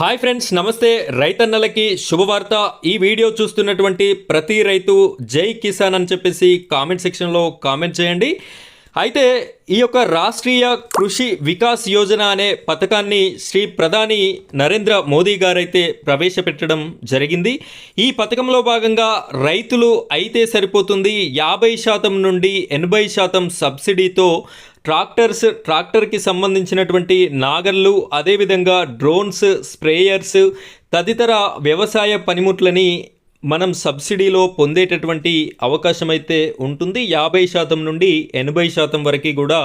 Hi friends, నమస్తే. రైతన్నలకి శుభవార్త. ఈ వీడియో చూస్తున్నటువంటి ప్రతి రైతు జై కిసాన్ అని చెప్పేసి కామెంట్ సెక్షన్లో కామెంట్ చేయండి. అయితే ఈ యొక్క రాష్ట్రీయ కృషి వికాస్ యోజన అనే పథకాన్ని శ్రీ ప్రధాని నరేంద్ర మోదీ గారైతే ప్రవేశపెట్టడం జరిగింది. ఈ పథకంలో భాగంగా రైతులు అయితే సరిపోతుంది 50% నుండి 80% సబ్సిడీతో ట్రాక్టర్కి సంబంధించినటువంటి నాగళ్ళు, అదేవిధంగా డ్రోన్స్, స్ప్రేయర్స్ తదితర వ్యవసాయ పనిముట్లని మనం సబ్సిడీలో పొందేటటువంటి అవకాశం అయితే ఉంటుంది. 50% నుండి 80% వరకు కూడా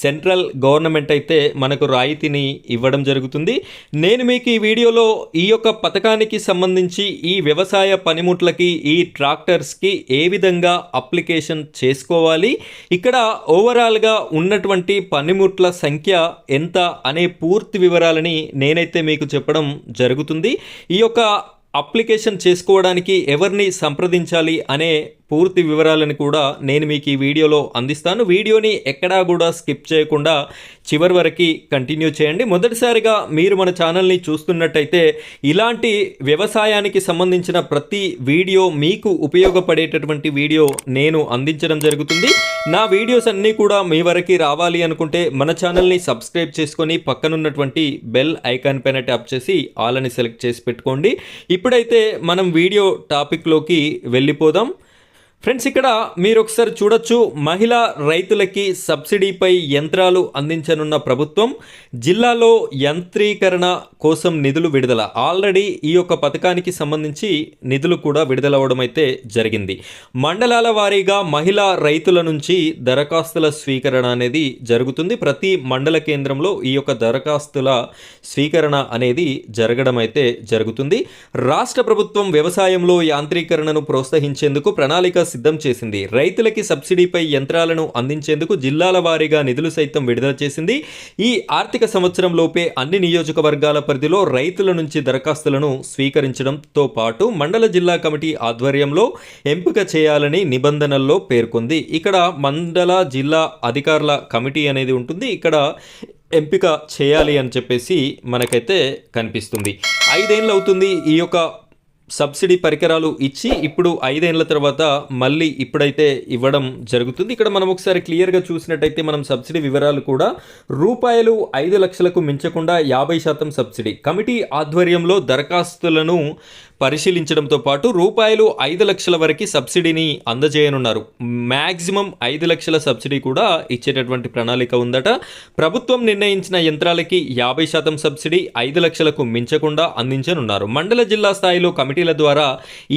సెంట్రల్ గవర్నమెంట్ అయితే మనకు రాయితీని ఇవ్వడం జరుగుతుంది. నేను మీకు ఈ వీడియోలో ఈ యొక్క పథకానికి సంబంధించి ఈ వ్యవసాయ పనిముట్లకి, ఈ ట్రాక్టర్స్కి ఏ విధంగా అప్లికేషన్ చేసుకోవాలి, ఇక్కడ ఓవరాల్గా ఉన్నటువంటి పనిముట్ల సంఖ్య ఎంత అనే పూర్తి వివరాలని నేనైతే మీకు చెప్పడం జరుగుతుంది. ఈ యొక్క అప్లికేషన్ చేసుకోవడానికి ఎవరిని సంప్రదించాలి అనే పూర్తి వివరాలను కూడా నేను మీకు ఈ వీడియోలో అందిస్తాను. వీడియోని ఎక్కడా కూడా స్కిప్ చేయకుండా చివరి వరకు కంటిన్యూ చేయండి. మొదటిసారిగా మీరు మన ఛానల్ని చూస్తున్నట్టయితే ఇలాంటి వ్యవసాయానికి సంబంధించిన ప్రతి వీడియో మీకు ఉపయోగపడేటటువంటి వీడియో నేను అందించడం జరుగుతుంది. నా వీడియోస్ అన్నీ కూడా మీ వరకు రావాలి అనుకుంటే మన ఛానల్ని సబ్స్క్రైబ్ చేసుకొని పక్కనున్నటువంటి బెల్ ఐకాన్ పైన ట్యాప్ చేసి ఆల్ అని సెలెక్ట్ చేసి పెట్టుకోండి. ఇప్పుడైతే మనం వీడియో టాపిక్లోకి వెళ్ళిపోదాం. ఫ్రెండ్స్, ఇక్కడ మీరు ఒకసారి చూడొచ్చు, మహిళా రైతులకి సబ్సిడీపై యంత్రాలు అందించనున్న ప్రభుత్వం, జిల్లాలో యంత్రీకరణ కోసం నిధులు విడుదల. ఆల్రెడీ ఈ యొక్క పథకానికి సంబంధించి నిధులు కూడా విడుదలవ్వడం అయితే జరిగింది. మండలాల వారీగా మహిళా రైతుల నుంచి దరఖాస్తుల స్వీకరణ అనేది జరుగుతుంది. ప్రతి మండల కేంద్రంలో ఈ యొక్క దరఖాస్తుల స్వీకరణ అనేది జరగడం అయితే జరుగుతుంది. రాష్ట్ర ప్రభుత్వం వ్యవసాయంలో యాంత్రీకరణను ప్రోత్సహించేందుకు ప్రణాళిక సిద్ధం చేసింది. రైతులకి సబ్సిడీపై యంత్రాలను అందించేందుకు జిల్లాల వారీగా నిధులు సైతం విడుదల చేసింది. ఈ ఆర్థిక సంవత్సరం లోపే అన్ని నియోజకవర్గాల పరిధిలో రైతుల నుంచి దరఖాస్తులను స్వీకరించడంతో పాటు మండల జిల్లా కమిటీ ఆధ్వర్యంలో ఎంపిక చేయాలని నిబంధనల్లో పేర్కొంది. ఇక్కడ మండల జిల్లా అధికారుల కమిటీ అనేది ఉంటుంది. ఇక్కడ ఎంపిక చేయాలి అని చెప్పేసి మనకైతే కనిపిస్తుంది. 5 ఏళ్ళు అవుతుంది ఈ యొక్క సబ్సిడీ పరికరాలు ఇచ్చి, ఇప్పుడు 5 ఏళ్ల తర్వాత మళ్ళీ ఇప్పుడైతే ఇవ్వడం జరుగుతుంది. ఇక్కడ మనం ఒకసారి క్లియర్గా చూసినట్టయితే మనం సబ్సిడీ వివరాలు కూడా రూపాయలు 5 లక్షలకు మించకుండా 50% సబ్సిడీ. కమిటీ ఆధ్వర్యంలో దరఖాస్తులను పరిశీలించడంతో పాటు రూపాయలు 5 లక్షల వరకు సబ్సిడీని అందజేయనున్నారు. మ్యాక్సిమం 5 లక్షల సబ్సిడీ కూడా ఇచ్చేటటువంటి ప్రణాళిక ఉందట. ప్రభుత్వం నిర్ణయించిన యంత్రాలకి 50% సబ్సిడీ 5 లక్షలకు మించకుండా అందించనున్నారు. మండల జిల్లా స్థాయిలో కమిటీల ద్వారా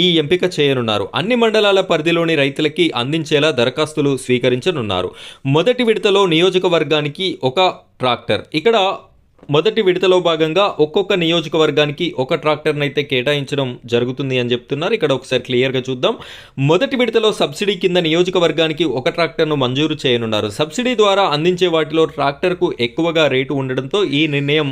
ఈ ఎంపిక చేయనున్నారు. అన్ని మండలాల పరిధిలోని రైతులకి అందించేలా దరఖాస్తులు స్వీకరించనున్నారు. మొదటి విడతలో నియోజకవర్గానికి ఒక ట్రాక్టర్. ఇక్కడ మొదటి విడతలో భాగంగా ఒక్కొక్క నియోజకవర్గానికి ఒక ట్రాక్టర్ని అయితే కేటాయించడం జరుగుతుంది అని చెప్తున్నారు. ఇక్కడ ఒకసారి క్లియర్గా చూద్దాం. మొదటి విడతలో సబ్సిడీ కింద నియోజకవర్గానికి ఒక ట్రాక్టర్ను మంజూరు చేయనున్నారు. సబ్సిడీ ద్వారా అందించే వాటిలో ట్రాక్టర్కు ఎక్కువగా రేటు ఉండడంతో ఈ నిర్ణయం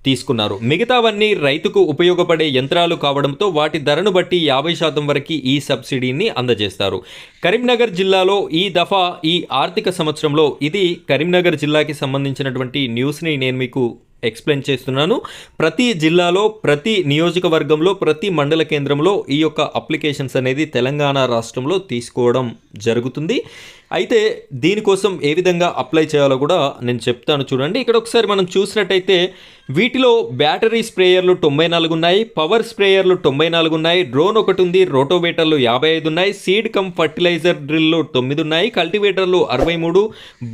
తీసుకున్నారు. మిగతావన్నీ రైతుకు ఉపయోగపడే యంత్రాలు కావడంతో వాటి ధరను బట్టి 50% వరకు ఈ సబ్సిడీని అందజేస్తారు. కరీంనగర్ జిల్లాలో ఈ దఫా ఈ ఆర్థిక సంవత్సరంలో, ఇది కరీంనగర్ జిల్లాకి సంబంధించినటువంటి న్యూస్ని నేను మీకు ఎక్స్ప్లెయిన్ చేస్తున్నాను. ప్రతి జిల్లాలో, ప్రతి నియోజకవర్గంలో, ప్రతి మండల కేంద్రంలో ఈ యొక్క అప్లికేషన్స్ అనేది తెలంగాణ రాష్ట్రంలో తీసుకోవడం జరుగుతుంది. అయితే దీనికోసం ఏ విధంగా అప్లై చేయాలో కూడా నేను చెప్తాను. చూడండి, ఇక్కడ ఒకసారి మనం చూసినట్టయితే వీటిలో బ్యాటరీ స్ప్రేయర్లు 94 ఉన్నాయి, పవర్ స్ప్రేయర్లు 94 ఉన్నాయి, డ్రోన్ ఒకటి ఉంది, రోటోవేటర్లు 55 ఉన్నాయి, సీడ్ కమ్ ఫర్టిలైజర్ డ్రిల్లు 9 ఉన్నాయి, కల్టివేటర్లు 63,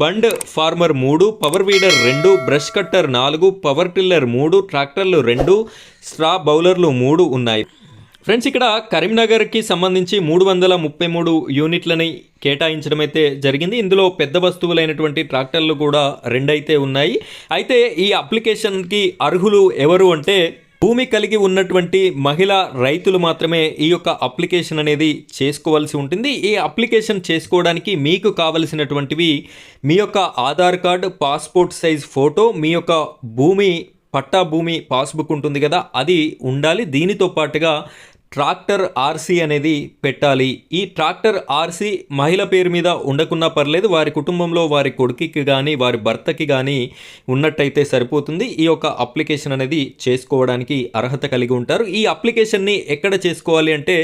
bund former 3, power weeder 2, brush cutter 4, power tiller 3, ట్రాక్టర్లు 2, స్ట్రా బౌలర్లు 3 ఉన్నాయి. ఫ్రెండ్స్, ఇక్కడ కరీంనగర్కి సంబంధించి 333 యూనిట్లని కేటాయించడం అయితే జరిగింది. ఇందులో పెద్ద వస్తువులైనటువంటి ట్రాక్టర్లు కూడా 2 అయితే ఉన్నాయి. అయితే ఈ అప్లికేషన్కి అర్హులు ఎవరు అంటే భూమి కలిగి ఉన్నటువంటి మహిళా రైతులు మాత్రమే ఈ యొక్క అప్లికేషన్ అనేది చేసుకోవాల్సి ఉంటుంది. ఈ అప్లికేషన్ చేసుకోవడానికి మీకు కావలసినటువంటివి మీ యొక్క Aadhaar card, passport size photo, మీ యొక్క పట్టా భూమి పాస్బుక్ ఉంటుంది కదా, అది ఉండాలి. దీనితో పాటుగా ట్రాక్టర్ ఆర్సీ అనేది పెట్టాలి. ఈ ట్రాక్టర్ ఆర్సీ మహిళ పేరు మీద ఉండకున్నా పర్లేదు, వారి కుటుంబంలో వారి కొడుకుకి కానీ వారి భర్తకి కానీ ఉన్నట్టయితే సరిపోతుంది. ఈ యొక్క అప్లికేషన్ అనేది చేసుకోవడానికి అర్హత కలిగి ఉంటారు. ఈ అప్లికేషన్ని ఎక్కడ చేసుకోవాలి అంటే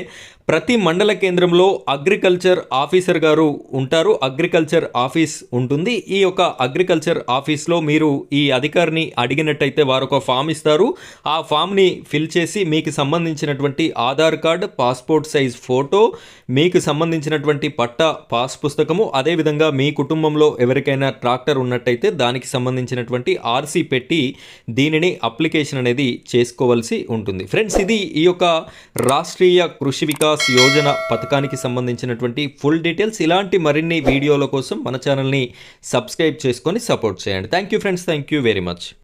ప్రతి మండల కేంద్రంలో అగ్రికల్చర్ ఆఫీసర్ గారు ఉంటారు. అగ్రికల్చర్ ఆఫీస్ ఉంటుంది. ఈ యొక్క అగ్రికల్చర్ ఆఫీస్లో మీరు ఈ అధికారిని అడిగినట్టయితే వారు ఒక ఫామ్ ఇస్తారు. ఆ ఫామ్ని ఫిల్ చేసి మీకు సంబంధించినటువంటి Aadhaar card, passport size photo, మీకు సంబంధించినటువంటి పట్టా, పాస్ పుస్తకము, అదేవిధంగా మీ కుటుంబంలో ఎవరికైనా ట్రాక్టర్ ఉన్నట్టయితే దానికి సంబంధించినటువంటి ఆర్సీ పెట్టి దీనిని అప్లికేషన్ అనేది చేసుకోవాల్సి ఉంటుంది. ఫ్రెండ్స్, ఇది ఈ యొక్క రాష్ట్రీయ కృషి వికాస్ యోజన పథకానికి సంబంధించినటువంటి ఫుల్ డీటెయిల్స్. ఇలాంటి మరిన్ని వీడియోల కోసం మన ఛానల్ని సబ్స్క్రైబ్ చేసుకొని సపోర్ట్ చేయండి. Thank you friends, thank you very much.